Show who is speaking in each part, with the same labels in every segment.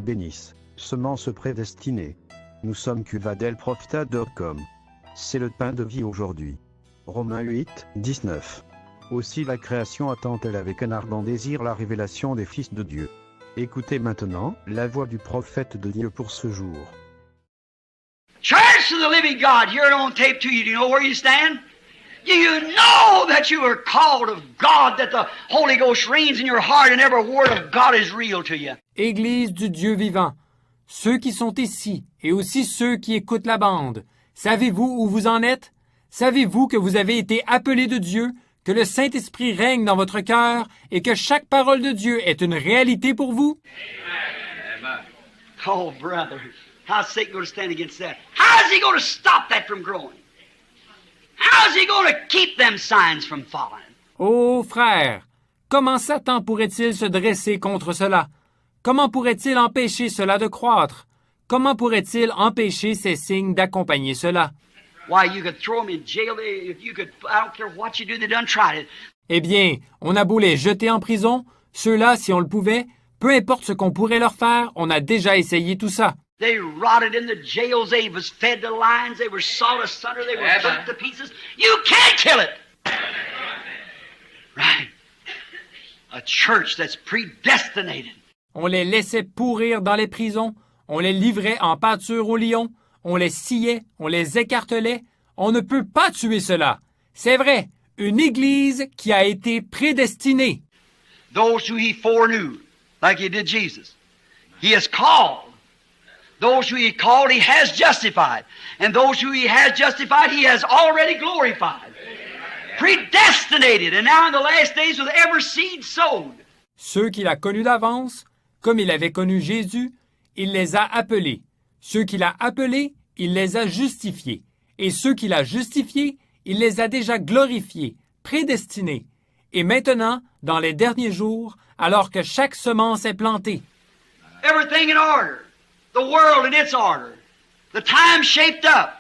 Speaker 1: bénisse. Semence prédestinée. Nous sommes cuvadelprofita.com. C'est le pain de vie aujourd'hui. Romains 8, 19. Aussi la création attend-elle avec un ardent désir la révélation des fils de Dieu. Écoutez maintenant la voix du prophète de Dieu pour ce jour.
Speaker 2: Church of the living God, here it on tape to you. Do you know where you stand? Do you know that you are called of God, that the Holy Ghost reigns in your heart and every word of God is real to you?
Speaker 3: Église du Dieu vivant, ceux qui sont ici et aussi ceux qui écoutent la bande, savez-vous où vous en êtes? Savez-vous que vous avez été appelés de Dieu, que le Saint-Esprit règne dans votre cœur et que chaque parole de Dieu est une réalité pour vous?
Speaker 2: Amen. Oh, brother, how's Satan going to stand against that? How's he going to stop that from growing? How's he going to keep them signs from falling?
Speaker 3: Ô frère, comment Satan pourrait-il se dresser contre cela? Comment pourrait-il empêcher cela de croître? Comment pourrait-il empêcher ces signes d'accompagner cela?
Speaker 2: Why, you could throw them in jail. You could, I don't care what you do, they done tried it.
Speaker 3: Eh bien, on a beau les jeter en prison, ceux-là, si on le pouvait, peu importe ce qu'on pourrait leur faire, on a déjà essayé tout ça.
Speaker 2: They rotted in the jails. They was fed to lions. They were sawed asunder. They were cut to pieces. You can't kill it. Right. A church that's predestinated.
Speaker 3: On les laissait pourrir dans les prisons, on les livrait en pâture aux lions, on les sciait, on les écartelait. On ne peut pas tuer cela. C'est vrai, une Église qui a été prédestinée.
Speaker 2: Those who he foreknew, like he did Jesus, he has called. Those who he called, he has justified. And those who he has justified, he has already glorified. Predestinated, and now in the last days with every seed sowed.
Speaker 3: Ceux qu'il a connus d'avance, comme il avait connu Jésus, il les a appelés. Ceux qu'il a appelés, il les a justifiés. Et ceux qu'il a justifiés, il les a déjà glorifiés, prédestinés. Et maintenant, dans les derniers jours, alors que chaque semence est plantée.
Speaker 2: Everything in order. The world in its order. The time shaped up.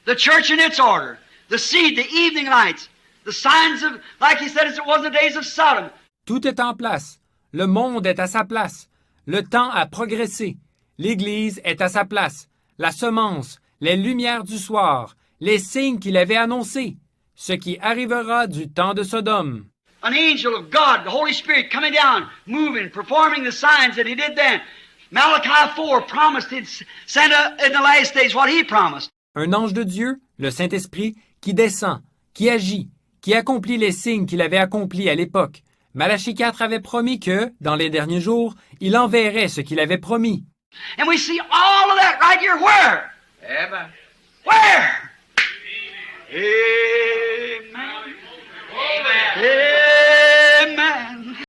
Speaker 2: The church in its order. The seed, the evening lights. The signs of, like he said, it was the days of Sodom.
Speaker 3: Tout est en place. Le monde est à sa place. Le temps a progressé. L'Église est à sa place. La semence, les lumières du soir, les signes qu'il avait annoncés. Ce qui arrivera du temps de Sodome.
Speaker 2: An angel of God, the Holy Spirit coming down, moving, performing the signs that he did then. Malachi 4 promised he'd send in the last days what he promised.
Speaker 3: Un ange de Dieu, le Saint-Esprit, qui descend, qui agit, qui accomplit les signes qu'il avait accomplis à l'époque. Malachie 4 avait promis que, dans les derniers jours, il enverrait ce qu'il avait promis.
Speaker 2: And we see all of that right here where? Amen.